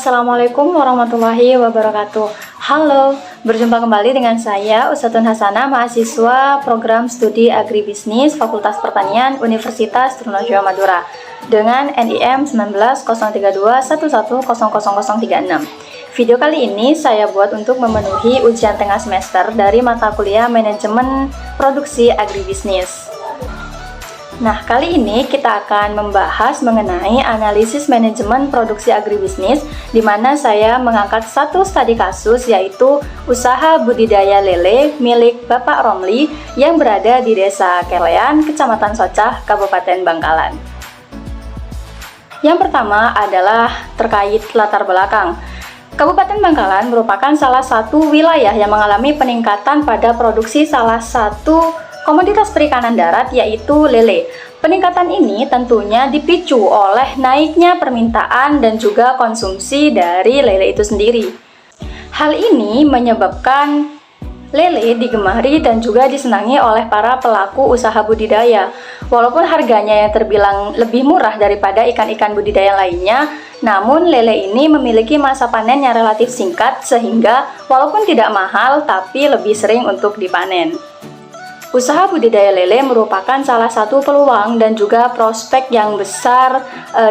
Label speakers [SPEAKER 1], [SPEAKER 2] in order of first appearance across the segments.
[SPEAKER 1] Assalamualaikum warahmatullahi wabarakatuh. Halo, berjumpa kembali dengan saya Ustadzun Hasanah, mahasiswa program studi agribisnis Fakultas Pertanian Universitas Trunojoyo Madura dengan NIM 190321100036. Video kali ini saya buat untuk memenuhi ujian tengah semester dari mata kuliah Manajemen Produksi Agribisnis. Nah, kali ini kita akan membahas mengenai analisis manajemen produksi agribisnis, di mana saya mengangkat satu studi kasus, yaitu usaha budidaya lele milik Bapak Romli yang berada di Desa Kelean, Kecamatan Socah, Kabupaten Bangkalan. Yang pertama adalah terkait latar belakang. Kabupaten Bangkalan merupakan salah satu wilayah yang mengalami peningkatan pada produksi salah satu komoditas perikanan darat, yaitu lele. Peningkatan ini tentunya dipicu oleh naiknya permintaan dan juga konsumsi dari lele itu sendiri. Hal ini menyebabkan lele digemari dan juga disenangi oleh para pelaku usaha budidaya. Walaupun harganya yang terbilang lebih murah daripada ikan-ikan budidaya lainnya, namun lele ini memiliki masa panen yang relatif singkat, sehingga walaupun tidak mahal tapi lebih sering untuk dipanen. Usaha budidaya lele merupakan salah satu peluang dan juga prospek yang besar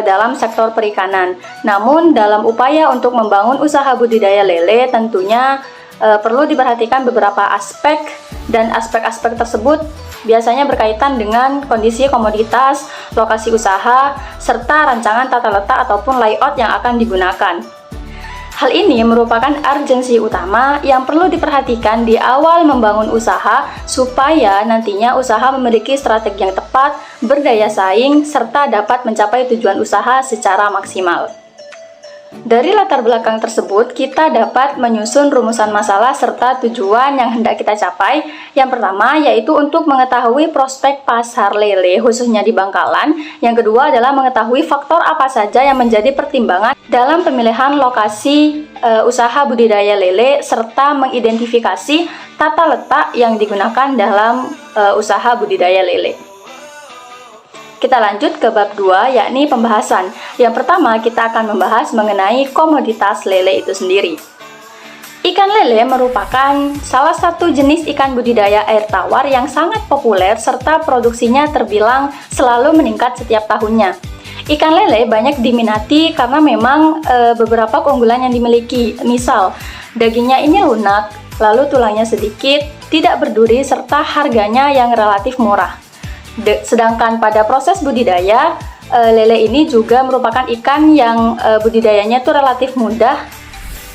[SPEAKER 1] dalam sektor perikanan. Namun dalam upaya untuk membangun usaha budidaya lele tentunya perlu diperhatikan beberapa aspek, dan aspek-aspek tersebut biasanya berkaitan dengan kondisi komoditas, lokasi usaha, serta rancangan tata letak ataupun layout yang akan digunakan. Hal ini merupakan urgensi utama yang perlu diperhatikan di awal membangun usaha supaya nantinya usaha memiliki strategi yang tepat, berdaya saing, serta dapat mencapai tujuan usaha secara maksimal. Dari latar belakang tersebut, kita dapat menyusun rumusan masalah serta tujuan yang hendak kita capai. Yang pertama yaitu untuk mengetahui prospek pasar lele khususnya di Bangkalan. Yang kedua adalah mengetahui faktor apa saja yang menjadi pertimbangan dalam pemilihan lokasi usaha budidaya lele, serta mengidentifikasi tata letak yang digunakan dalam usaha budidaya lele. Kita lanjut ke bab 2, yakni pembahasan. Yang pertama, kita akan membahas mengenai komoditas lele itu sendiri. Ikan lele merupakan salah satu jenis ikan budidaya air tawar yang sangat populer serta produksinya terbilang selalu meningkat setiap tahunnya. Ikan lele banyak diminati karena memang beberapa keunggulan yang dimiliki. Misal, dagingnya ini lunak, lalu tulangnya sedikit, tidak berduri, serta harganya yang relatif murah. Sedangkan pada proses budidaya, lele ini juga merupakan ikan yang budidayanya itu relatif mudah,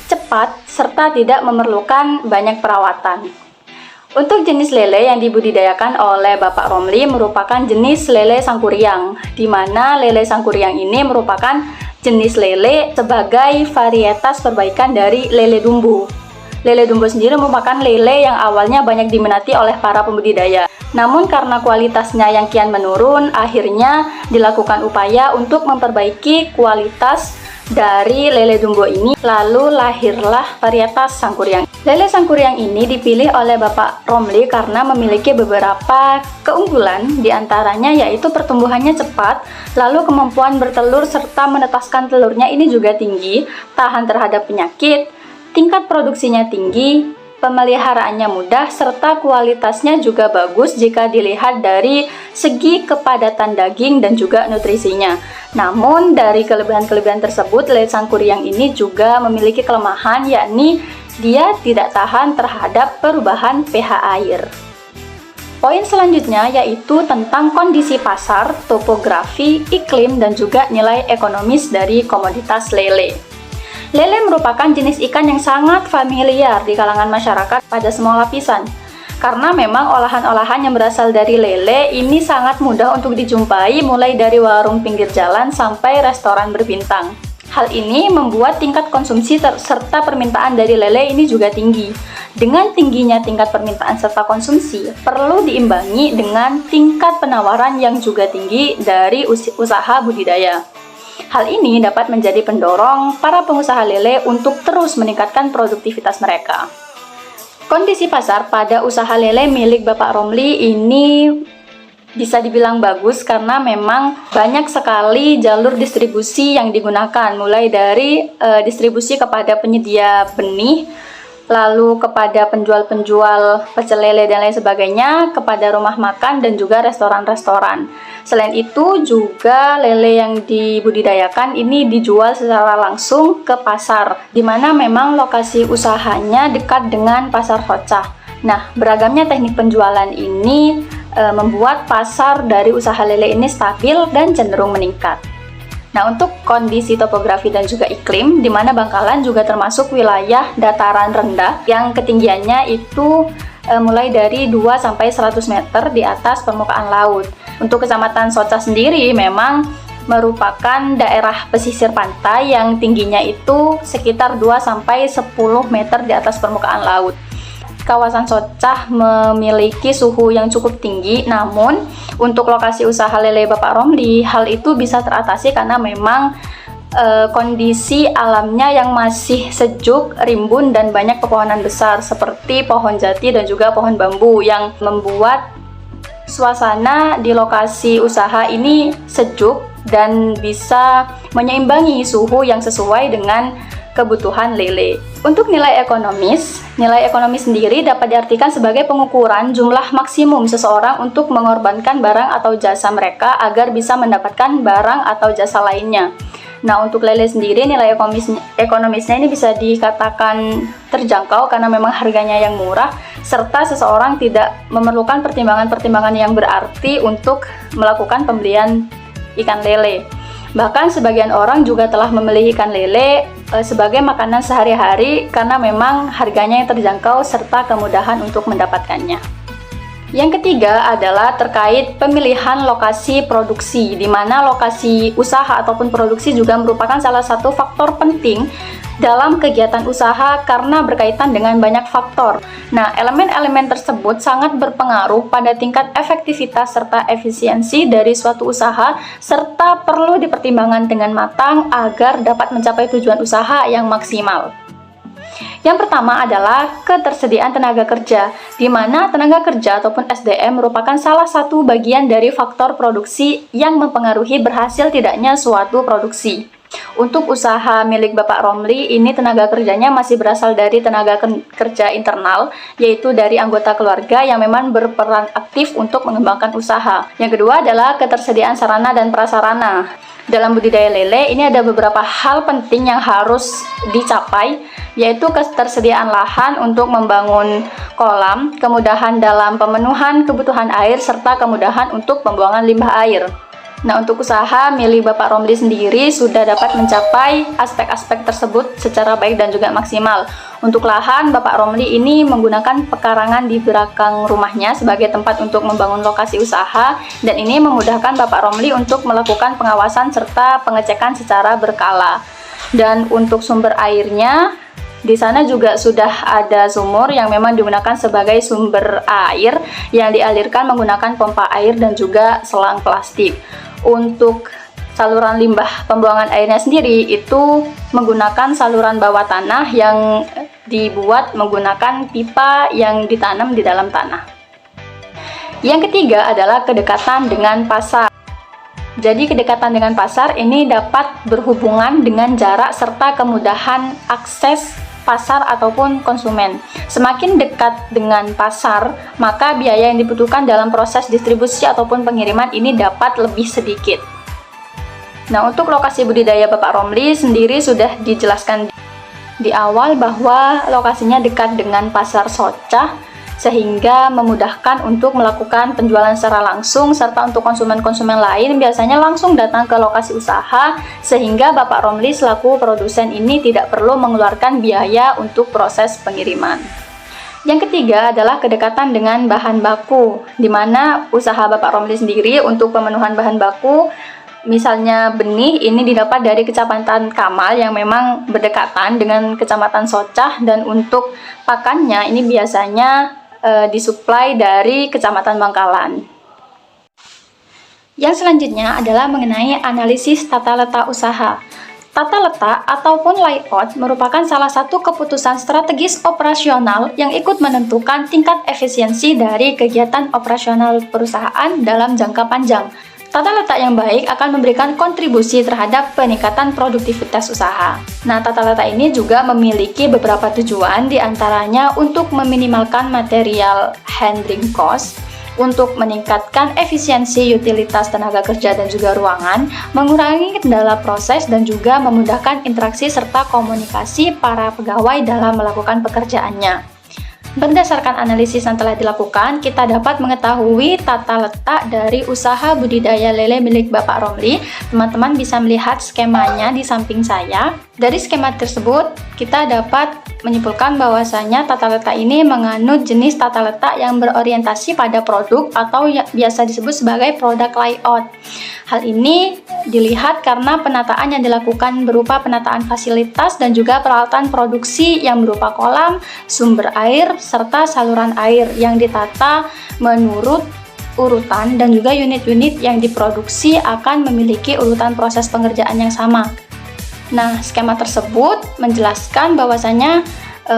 [SPEAKER 1] cepat, serta tidak memerlukan banyak perawatan. Untuk jenis lele yang dibudidayakan oleh Bapak Romli merupakan jenis lele sangkuriang, di mana lele sangkuriang ini merupakan jenis lele sebagai varietas perbaikan dari lele dumbo. Lele dumbo sendiri merupakan lele yang awalnya banyak diminati oleh para pembudidaya. Namun karena kualitasnya yang kian menurun, akhirnya dilakukan upaya untuk memperbaiki kualitas dari lele dumbo ini. Lalu lahirlah varietas sangkuriang. Lele sangkuriang ini dipilih oleh Bapak Romli karena memiliki beberapa keunggulan, diantaranya yaitu pertumbuhannya cepat, lalu kemampuan bertelur serta menetaskan telurnya ini juga tinggi, tahan terhadap penyakit, tingkat produksinya tinggi, pemeliharaannya mudah, serta kualitasnya juga bagus jika dilihat dari segi kepadatan daging dan juga nutrisinya. Namun dari kelebihan-kelebihan tersebut, lele sangkuriang ini juga memiliki kelemahan, yakni dia tidak tahan terhadap perubahan pH air. Poin selanjutnya yaitu tentang kondisi pasar, topografi, iklim, dan juga nilai ekonomis dari komoditas lele. Lele merupakan jenis ikan yang sangat familiar di kalangan masyarakat pada semua lapisan. Karena memang olahan-olahan yang berasal dari lele ini sangat mudah untuk dijumpai, mulai dari warung pinggir jalan sampai restoran berbintang. Hal ini membuat tingkat konsumsi serta permintaan dari lele ini juga tinggi. Dengan tingginya tingkat permintaan serta konsumsi, perlu diimbangi dengan tingkat penawaran yang juga tinggi dari usaha budidaya. Hal ini dapat menjadi pendorong para pengusaha lele untuk terus meningkatkan produktivitas mereka. Kondisi pasar pada usaha lele milik Bapak Romli ini bisa dibilang bagus karena memang banyak sekali jalur distribusi yang digunakan, mulai dari distribusi kepada penyedia benih, lalu kepada penjual-penjual pecel lele dan lain sebagainya, kepada rumah makan dan juga restoran-restoran. Selain itu juga lele yang dibudidayakan ini dijual secara langsung ke pasar, di mana memang lokasi usahanya dekat dengan pasar Socah. Nah, beragamnya teknik penjualan ini membuat pasar dari usaha lele ini stabil dan cenderung meningkat. Nah, untuk kondisi topografi dan juga iklim, di mana Bangkalan juga termasuk wilayah dataran rendah yang ketinggiannya itu mulai dari 2-100 meter di atas permukaan laut. Untuk Kecamatan Socah sendiri memang merupakan daerah pesisir pantai yang tingginya itu sekitar 2-10 meter di atas permukaan laut. Kawasan Socah memiliki suhu yang cukup tinggi, namun untuk lokasi usaha lele Bapak Romli, hal itu bisa teratasi karena memang kondisi alamnya yang masih sejuk, rimbun, dan banyak pepohonan besar seperti pohon jati dan juga pohon bambu yang membuat suasana di lokasi usaha ini sejuk dan bisa menyeimbangi suhu yang sesuai dengan kebutuhan lele. Untuk nilai ekonomis sendiri dapat diartikan sebagai pengukuran jumlah maksimum seseorang untuk mengorbankan barang atau jasa mereka agar bisa mendapatkan barang atau jasa lainnya. Nah, untuk lele sendiri nilai ekonomisnya ini bisa dikatakan terjangkau karena memang harganya yang murah, serta seseorang tidak memerlukan pertimbangan-pertimbangan yang berarti untuk melakukan pembelian ikan lele. Bahkan sebagian orang juga telah membeli ikan lele sebagai makanan sehari-hari karena memang harganya yang terjangkau serta kemudahan untuk mendapatkannya. Yang ketiga adalah terkait pemilihan lokasi produksi, di mana lokasi usaha ataupun produksi juga merupakan salah satu faktor penting dalam kegiatan usaha karena berkaitan dengan banyak faktor. Nah, elemen-elemen tersebut sangat berpengaruh pada tingkat efektivitas serta efisiensi dari suatu usaha, serta perlu dipertimbangkan dengan matang agar dapat mencapai tujuan usaha yang maksimal. Yang pertama adalah ketersediaan tenaga kerja, di mana tenaga kerja ataupun SDM merupakan salah satu bagian dari faktor produksi yang mempengaruhi berhasil tidaknya suatu produksi. Untuk usaha milik Bapak Romli, ini tenaga kerjanya masih berasal dari tenaga kerja internal, yaitu dari anggota keluarga yang memang berperan aktif untuk mengembangkan usaha. Yang kedua adalah ketersediaan sarana dan prasarana. Dalam budidaya lele, ini ada beberapa hal penting yang harus dicapai, yaitu ketersediaan lahan untuk membangun kolam, kemudahan dalam pemenuhan kebutuhan air, serta kemudahan untuk pembuangan limbah air. Nah, untuk usaha milik Bapak Romli sendiri sudah dapat mencapai aspek-aspek tersebut secara baik dan juga maksimal. Untuk lahan, Bapak Romli ini menggunakan pekarangan di belakang rumahnya sebagai tempat untuk membangun lokasi usaha, dan ini memudahkan Bapak Romli untuk melakukan pengawasan serta pengecekan secara berkala. Dan untuk sumber airnya, di sana juga sudah ada sumur yang memang digunakan sebagai sumber air yang dialirkan menggunakan pompa air dan juga selang plastik. Untuk saluran limbah pembuangan airnya sendiri itu menggunakan saluran bawah tanah yang dibuat menggunakan pipa yang ditanam di dalam tanah. Yang ketiga adalah kedekatan dengan pasar. Jadi kedekatan dengan pasar ini dapat berhubungan dengan jarak serta kemudahan akses pasar ataupun konsumen. Semakin dekat dengan pasar, maka biaya yang dibutuhkan dalam proses distribusi ataupun pengiriman ini dapat lebih sedikit. Nah, untuk lokasi budidaya Bapak Romli sendiri sudah dijelaskan di awal bahwa lokasinya dekat dengan pasar Socah, sehingga memudahkan untuk melakukan penjualan secara langsung, serta untuk konsumen-konsumen lain biasanya langsung datang ke lokasi usaha, sehingga Bapak Romli selaku produsen ini tidak perlu mengeluarkan biaya untuk proses pengiriman. Yang ketiga adalah kedekatan dengan bahan baku, di mana usaha Bapak Romli sendiri untuk pemenuhan bahan baku, misalnya benih, ini didapat dari Kecamatan Kamal yang memang berdekatan dengan Kecamatan Socah, dan untuk pakannya ini biasanya disuplai dari Kecamatan Bangkalan. Yang selanjutnya adalah mengenai analisis tata letak usaha. Tata letak ataupun layout merupakan salah satu keputusan strategis operasional yang ikut menentukan tingkat efisiensi dari kegiatan operasional perusahaan dalam jangka panjang. Tata letak yang baik akan memberikan kontribusi terhadap peningkatan produktivitas usaha. Nah, tata letak ini juga memiliki beberapa tujuan, diantaranya untuk meminimalkan material handling cost, untuk meningkatkan efisiensi utilitas tenaga kerja dan juga ruangan, mengurangi kendala proses, dan juga memudahkan interaksi serta komunikasi para pegawai dalam melakukan pekerjaannya. Berdasarkan analisis yang telah dilakukan, kita dapat mengetahui tata letak dari usaha budidaya lele milik Bapak Romli. Teman-teman bisa melihat skemanya di samping saya. Dari skema tersebut, kita dapat menyimpulkan bahwasanya tata letak ini menganut jenis tata letak yang berorientasi pada produk atau yang biasa disebut sebagai product layout. Hal ini dilihat karena penataan yang dilakukan berupa penataan fasilitas dan juga peralatan produksi yang berupa kolam, sumber air, serta saluran air yang ditata menurut urutan, dan juga unit-unit yang diproduksi akan memiliki urutan proses pengerjaan yang sama. Nah, skema tersebut menjelaskan bahwasanya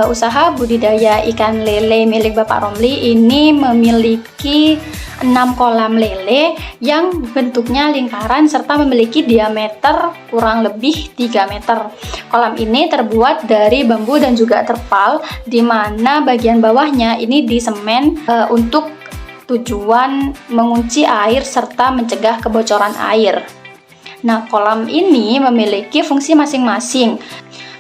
[SPEAKER 1] usaha budidaya ikan lele milik Bapak Romli ini memiliki 6 kolam lele yang bentuknya lingkaran serta memiliki diameter kurang lebih 3 meter. Kolam ini terbuat dari bambu dan juga terpal, di mana bagian bawahnya ini disemen untuk tujuan mengunci air serta mencegah kebocoran air. Nah, kolam ini memiliki fungsi masing-masing.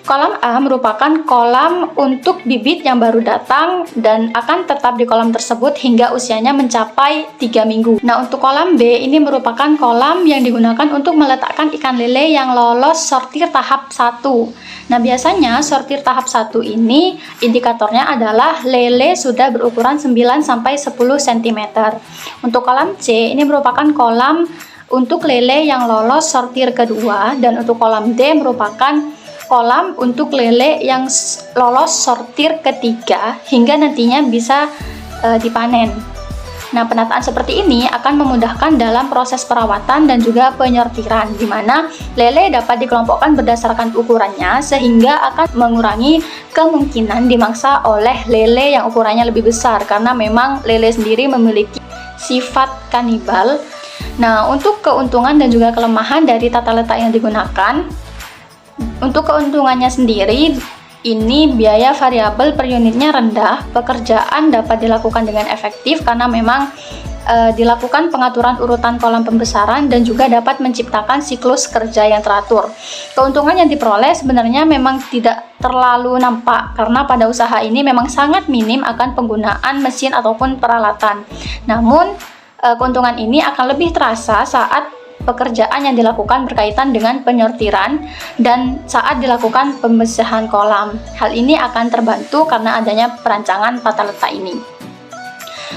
[SPEAKER 1] Kolam A merupakan kolam untuk bibit yang baru datang dan akan tetap di kolam tersebut hingga usianya mencapai 3 minggu. Nah, untuk kolam B ini merupakan kolam yang digunakan untuk meletakkan ikan lele yang lolos sortir tahap 1. Nah, biasanya sortir tahap 1 ini indikatornya adalah lele sudah berukuran 9-10 cm. Untuk kolam C ini merupakan kolam untuk lele yang lolos sortir kedua, dan untuk kolam D merupakan kolam untuk lele yang lolos sortir ketiga hingga nantinya bisa dipanen. Nah, penataan seperti ini akan memudahkan dalam proses perawatan dan juga penyortiran, di mana lele dapat dikelompokkan berdasarkan ukurannya sehingga akan mengurangi kemungkinan dimangsa oleh lele yang ukurannya lebih besar, karena memang lele sendiri memiliki sifat kanibal. Nah, untuk keuntungan dan juga kelemahan dari tata letak yang digunakan, untuk keuntungannya sendiri, ini biaya variabel per unitnya rendah, pekerjaan dapat dilakukan dengan efektif karena memang dilakukan pengaturan urutan kolam pembesaran dan juga dapat menciptakan siklus kerja yang teratur. Keuntungan yang diperoleh sebenarnya memang tidak terlalu nampak karena pada usaha ini memang sangat minim akan penggunaan mesin ataupun peralatan. Namun, keuntungan ini akan lebih terasa saat pekerjaan yang dilakukan berkaitan dengan penyortiran dan saat dilakukan pembersihan kolam. Hal ini akan terbantu karena adanya perancangan tata letak ini.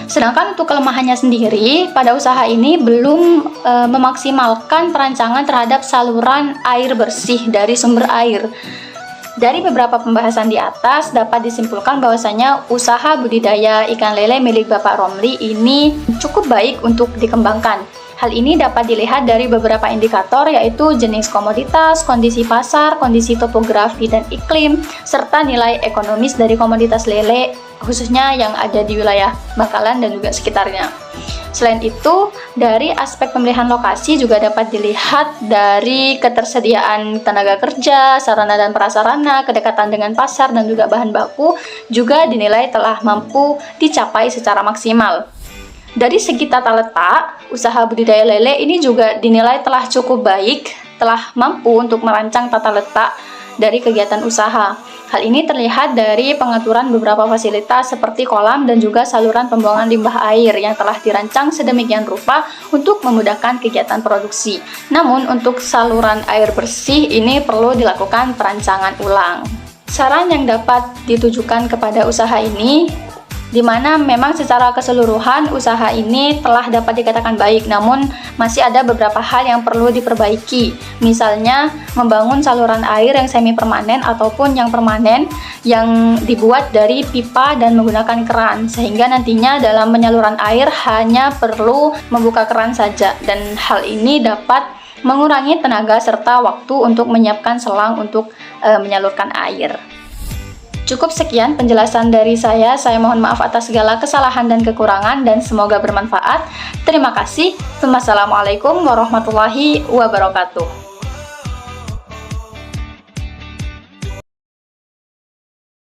[SPEAKER 1] Sedangkan untuk kelemahannya sendiri, pada usaha ini belum memaksimalkan perancangan terhadap saluran air bersih dari sumber air. Dari beberapa pembahasan di atas dapat disimpulkan bahwasanya usaha budidaya ikan lele milik Bapak Romli ini cukup baik untuk dikembangkan. Hal ini dapat dilihat dari beberapa indikator, yaitu jenis komoditas, kondisi pasar, kondisi topografi dan iklim, serta nilai ekonomis dari komoditas lele, khususnya yang ada di wilayah Bangkalan dan juga sekitarnya. Selain itu, dari aspek pemilihan lokasi juga dapat dilihat dari ketersediaan tenaga kerja, sarana dan prasarana, kedekatan dengan pasar, dan juga bahan baku juga dinilai telah mampu dicapai secara maksimal. Dari segi tata letak, usaha budidaya lele ini juga dinilai telah cukup baik, telah mampu untuk merancang tata letak dari kegiatan usaha. Hal ini terlihat dari pengaturan beberapa fasilitas seperti kolam dan juga saluran pembuangan limbah air yang telah dirancang sedemikian rupa untuk memudahkan kegiatan produksi. Namun, untuk saluran air bersih ini perlu dilakukan perancangan ulang. Saran yang dapat ditujukan kepada usaha ini, di mana memang secara keseluruhan usaha ini telah dapat dikatakan baik, namun masih ada beberapa hal yang perlu diperbaiki. Misalnya, membangun saluran air yang semi permanen ataupun yang permanen yang dibuat dari pipa dan menggunakan keran, sehingga nantinya dalam penyaluran air hanya perlu membuka keran saja, dan hal ini dapat mengurangi tenaga serta waktu untuk menyiapkan selang untuk menyalurkan air. Cukup sekian penjelasan dari saya mohon maaf atas segala kesalahan dan kekurangan dan semoga bermanfaat. Terima kasih. Wassalamualaikum warahmatullahi wabarakatuh.